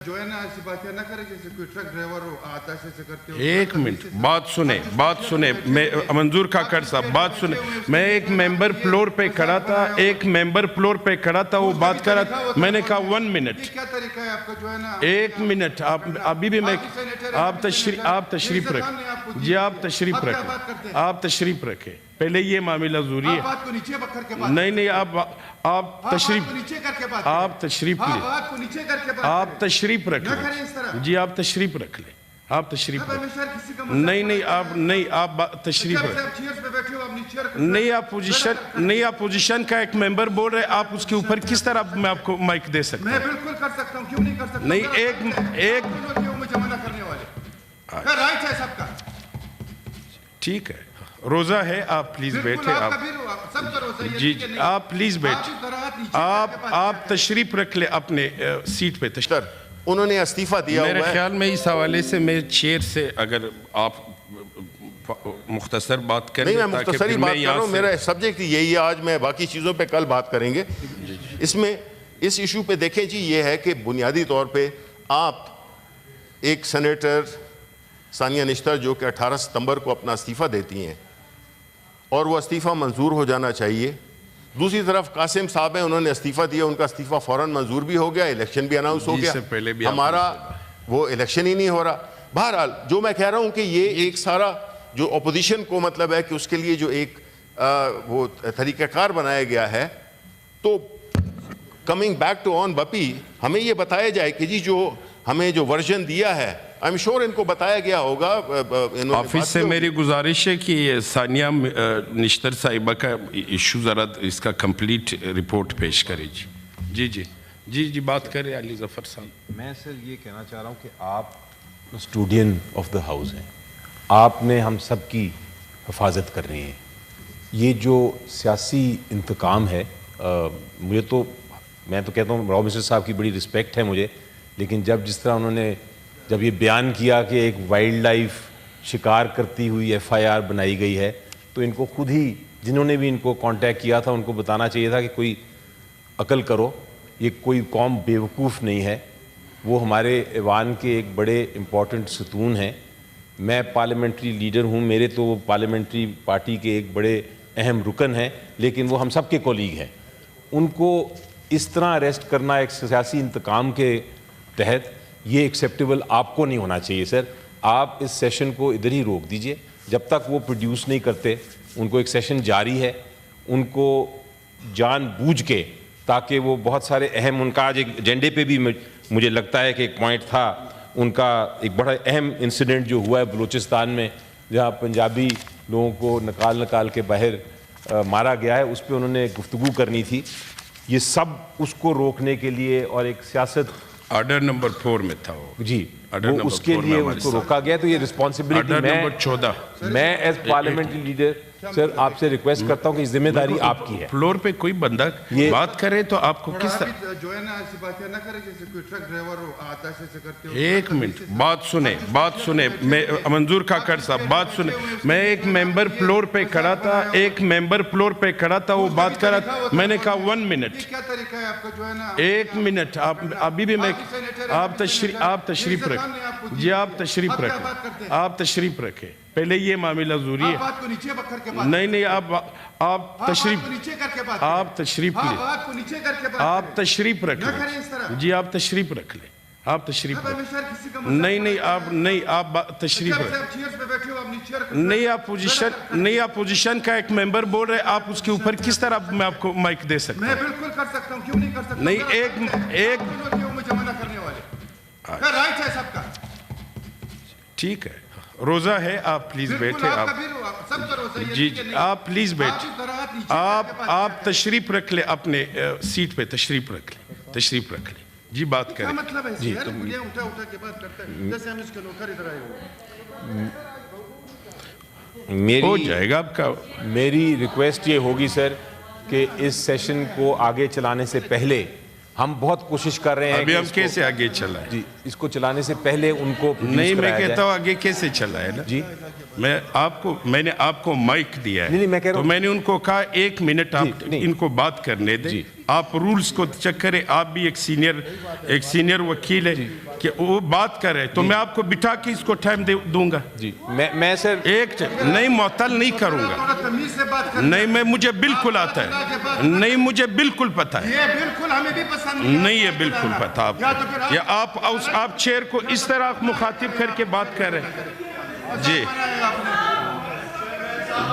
جو ہے نا ایسی باتیں نہ کرے جیسے کوئی ٹرک ڈرائیور ہو آتش سے کرتے ہو. ایک منٹ بات سنیں میں منظور کھاکڑ صاحب بات سنیں. میں ایک ممبر فلور پہ کھڑا تھا وہ بات کر رہا تھا. میں نے کہا 1 منٹ کیا طریقہ ہے آپ کا جو ہے نا 1 منٹ ابھی بھی میں آپ تشریف رکھیں جی آپ تشریف رکھیں پہلے یہ معاملہ ضروری ہے. بات کو نیچے کر کے بات نہیں آپ تشریف رکھ لیں جی آپ تشریف رکھ لیں آپ تشریف نہیں آپ تشریف رکھ نہیں آپ پوزیشن کا ایک ممبر بول رہے آپ اس کے اوپر کس طرح میں آپ کو مائک دے سکتا ہوں. میں بالکل کر سکتا ہوں کیوں نہیں کر سکتا نہیں ایک مجھے منع کرنے والے رائٹ ہے سب کا ٹھیک ہے روزہ ہے آپ پلیز بیٹھے جی آپ پلیز بیٹھے آپ تشریف رکھ لیں اپنے سیٹ پہ تشریف. انہوں نے استعفیٰ دیا ہوا ہے. میرے خیال میں اس حوالے سے میں چیئر سے اگر آپ مختصر بات کریں. نہیں میں مختصری بات کر رہا ہوں میرا سبجیکٹ یہی ہے. آج میں باقی چیزوں پہ کل بات کریں گے. اس ایشو پہ دیکھیں جی یہ ہے کہ بنیادی طور پہ آپ ایک سینیٹر ثانیہ نشتر جو کہ 18 ستمبر کو اپنا استعفیٰ دیتی ہیں اور وہ استعفیٰ منظور ہو جانا چاہیے. دوسری طرف قاسم صاحب ہیں انہوں نے استعفیٰ دیا ان کا استعفیٰ فوراً منظور بھی ہو گیا الیکشن بھی اناؤنس ہو گیا. ہمارا وہ الیکشن ہی نہیں ہو رہا. بہرحال جو میں کہہ رہا ہوں کہ یہ ایک سارا جو اپوزیشن کو مطلب ہے کہ اس کے لیے جو ایک وہ طریقہ کار بنایا گیا ہے تو کمنگ بیک ٹو آن بپی ہمیں یہ بتایا جائے کہ جی جو ہمیں جو ورژن دیا ہے I'm sure ان کو بتایا گیا ہوگا. آفس سے میری گزارش ہے کہ ثانیہ نشتر صاحبہ کا ایشو ذرا اس کا کمپلیٹ رپورٹ پیش کرے. جی بات کریں علی ظفر صاحب. میں سر یہ کہنا چاہ رہا ہوں کہ آپ کسٹوڈین آف دا ہاؤس ہیں. آپ نے ہم سب کی حفاظت کرنی ہے. یہ جو سیاسی انتقام ہے میں تو کہتا ہوں راؤ مسٹر صاحب کی بڑی رسپیکٹ ہے مجھے, لیکن جس طرح انہوں نے جب یہ بیان کیا کہ ایک وائلڈ لائف شکار کرتی ہوئی FIR بنائی گئی ہے تو ان کو خود ہی جنہوں نے بھی ان کو کانٹیکٹ کیا تھا ان کو بتانا چاہیے تھا کہ کوئی عقل کرو, یہ کوئی قوم بیوقوف نہیں ہے. وہ ہمارے ایوان کے ایک بڑے امپورٹنٹ ستون ہیں. میں پارلیمنٹری لیڈر ہوں, میرے تو وہ پارلیمنٹری پارٹی کے ایک بڑے اہم رکن ہیں, لیکن وہ ہم سب کے کولیگ ہیں. ان کو اس طرح اریسٹ کرنا ایک سیاسی انتقام کے تحت یہ ایکسیپٹیبل آپ کو نہیں ہونا چاہیے. سر آپ اس سیشن کو ادھر ہی روک دیجئے جب تک وہ پروڈیوس نہیں کرتے. ان کو ایک سیشن جاری ہے, ان کو جان بوجھ کے تاکہ وہ بہت سارے اہم ان کا آج ایک ایجنڈے پہ بھی مجھے لگتا ہے کہ ایک پوائنٹ تھا ان کا ایک بڑا اہم انسیڈنٹ جو ہوا ہے بلوچستان میں جہاں پنجابی لوگوں کو نکال کے باہر مارا گیا ہے, اس پہ انہوں نے گفتگو کرنی تھی. یہ سب اس کو روکنے کے لیے اور ایک سیاست آرڈر نمبر 4 میں تھا وہ جی اس کے لیے اس کو روکا گیا. تو یہ رسپانسبلٹی میں ایز پارلیمنٹری لیڈر سر آپ سے ریکویسٹ کرتا ہوں کہ ذمہ داری آپ کی ہے. فلور پہ کوئی بندہ بات کرے تو آپ کو کس طرح جو ہے نا ایسی باتیں نہ کرے جیسے کوئی ٹرک ڈرائیور ہو آتش سے کرتے ہو. 1 منٹ بات سنیں میں منظور کھاکڑ صاحب بات سنیں. میں ایک ممبر فلور پہ کھڑا تھا وہ بات کر رہا تھا. میں نے کہا 1 منٹ کیا طریقہ ہے آپ کا جو ہے نا 1 منٹ ابھی بھی میں آپ تشریف رکھیں جی آپ تشریف رکھیں پہلے یہ معاملہ ضروری ہے. بات کو نیچے کر کے بات نہیں آپ تشریف رکھیں جی آپ تشریف رکھ لیں آپ تشریف نہیں آپ تشریف رکھیں نہیں آپ پوزیشن کا ایک ممبر بول رہے آپ اس کے اوپر کس طرح میں آپ کو مائک دے سکتا میں بالکل کر سکتا ہوں کیوں نہیں کر سکتا نہیں ایک مجھے منع کرنے والے رائٹ ہے سب کا ٹھیک ہے روزہ ہے آپ پلیز بیٹھے جی آپ پلیز بیٹھے آپ تشریف رکھ لیں اپنے سیٹ پہ تشریف رکھ لیں جی بات کریں. جی ہو جائے گا آپ کا. میری ریکویسٹ یہ ہوگی سر کہ اس سیشن کو آگے چلانے سے پہلے ہم بہت کوشش کر رہے ہیں ابھی ہم کیسے آگے چلائیں جی اس کو چلانے سے پہلے ان کو نہیں میں کہتا ہوں آگے کیسے چلائیں نا جی میں نے آپ کو مائک دیا ہے تو میں نے ان کو کہا 1 منٹ آپ ان کو بات کرنے دیں. آپ رولز کو چیک کریں, آپ بھی ایک سینئر وکیل ہے. کہ وہ بات کرے تو میں آپ کو بٹھا کے اس کو ٹائم دوں گا. جی میں سر ایک نہیں معطل نہیں کروں گا. تھوڑا تمیز سے بات کریں. نہیں میں مجھے بالکل آتا ہے. نہیں مجھے بالکل پتہ ہے. یہ بالکل ہمیں بھی پسند نہیں یہ بالکل پتہ آپ کو. یا آپ چیئر کو اس طرح مخاطب کر کے بات کر رہے ہیں. جی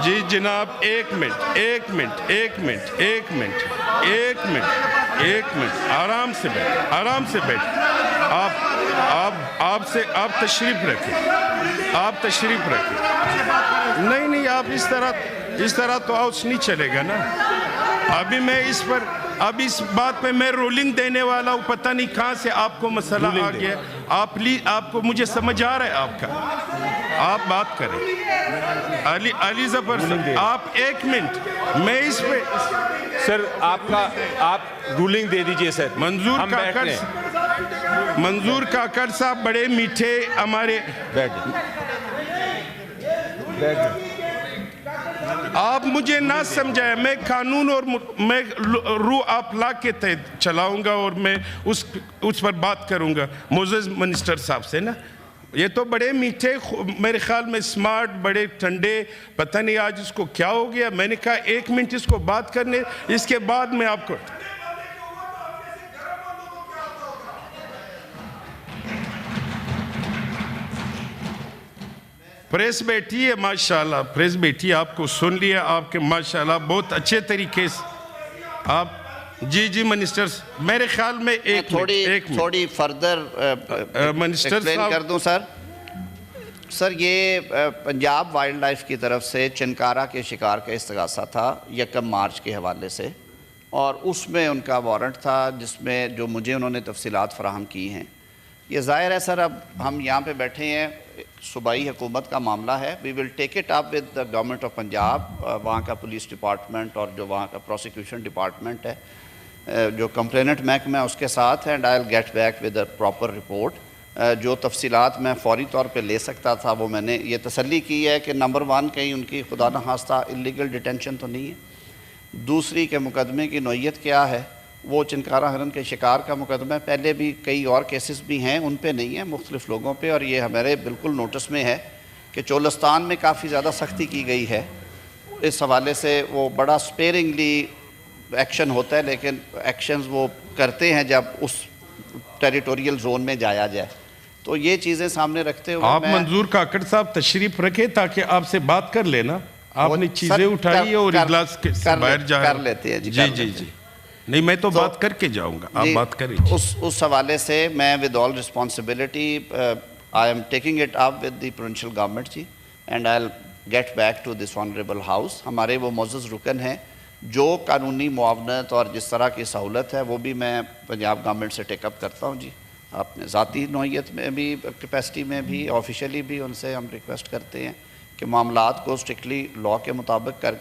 جی جناب ایک منٹ آرام سے بیٹھ. آپ تشریف رکھیں. نہیں آپ اس طرح تو آؤس نہیں چلے گا نا. ابھی میں اس بات پہ میں رولنگ دینے والا ہوں. پتہ نہیں کہاں سے آپ کو مسئلہ آ گیا. آپ کو مجھے سمجھ آ رہا ہے آپ کا. آپ بات کریں. علی ظفر صاحب آپ ایک منٹ میں اس پہ سر آپ رولنگ دے دیجئے سر. منظور کاکڑ صاحب بڑے میٹھے ہمارے. آپ مجھے نہ سمجھائیں. میں قانون اور میں روح آپ لا کے تحت چلاؤں گا اور میں اس پر بات کروں گا معزز منسٹر صاحب سے نا. یہ تو بڑے میٹھے میرے خیال میں سمارٹ بڑے ٹھنڈے. پتہ نہیں آج اس کو کیا ہو گیا. میں نے کہا ایک منٹ اس کو بات کرنے. اس کے بعد میں آپ کو پریس بیٹھی ہے. ماشاءاللہ پریس بیٹھی ہے. آپ کو سن لیا. آپ کے ماشاءاللہ بہت اچھے طریقے سے آپ. جی منسٹر میرے خیال میں تھوڑی فردر ایکسپلین کر دوں سر. یہ پنجاب وائلڈ لائف کی طرف سے چنکارہ کے شکار کا استغاثہ تھا 1 مارچ کے حوالے سے, اور اس میں ان کا وارنٹ تھا جس میں جو مجھے انہوں نے تفصیلات فراہم کی ہیں. یہ ظاہر ہے سر اب ہم یہاں پہ بیٹھے ہیں, صوبائی حکومت کا معاملہ ہے. We will take it up with the government of Punjab. وہاں کا پولیس ڈپارٹمنٹ اور جو وہاں کا پروسیکیوشن ڈپارٹمنٹ ہے, جو کمپلیننٹ محکمہ ہے اس کے ساتھ ہے. And I will get back with a proper report. جو تفصیلات میں فوری طور پہ لے سکتا تھا وہ میں نے یہ تسلی کی ہے کہ نمبر 1 کہیں ان کی خدا نخواستہ اللیگل ڈیٹینشن تو نہیں ہے. دوسری کہ مقدمے کی نوعیت کیا ہے. وہ چنکارہ ہرن کے شکار کا مقدمہ ہے. پہلے بھی کئی اور کیسز بھی ہیں, ان پہ نہیں ہیں, مختلف لوگوں پہ. اور یہ ہمارے بالکل نوٹس میں ہے کہ چولستان میں کافی زیادہ سختی کی گئی ہے. اس حوالے سے وہ بڑا سپیرنگلی ایکشن ہوتا ہے, لیکن ایکشنز وہ کرتے ہیں جب اس ٹیریٹوریل زون میں جایا جائے. تو یہ چیزیں سامنے رکھتے ہوئے آپ منظور کاکڑ صاحب تشریف رکھے تاکہ آپ سے بات کر لینا. آپ نے چیزیں اٹھائی اور اجلاس سے باہر جا کر لیتے ہیں. جی نہیں میں تو بات کر کے جاؤں گا. آپ بات کریں. اس حوالے سے میں with all responsibility I am taking it up with the provincial government ji, and I will get back to this honourable house. ہمارے وہ معزز رکن ہیں جو قانونی معاونت اور جس طرح کی سہولت ہے وہ بھی میں پنجاب گورنمنٹ سے ٹیک اپ کرتا ہوں جی. اپنے ذاتی نوعیت میں بھی, کیپیسٹی میں بھی, آفیشلی بھی ان سے ہم ریکویسٹ کرتے ہیں کہ معاملات کو اسٹرکٹلی لاء کے مطابق کر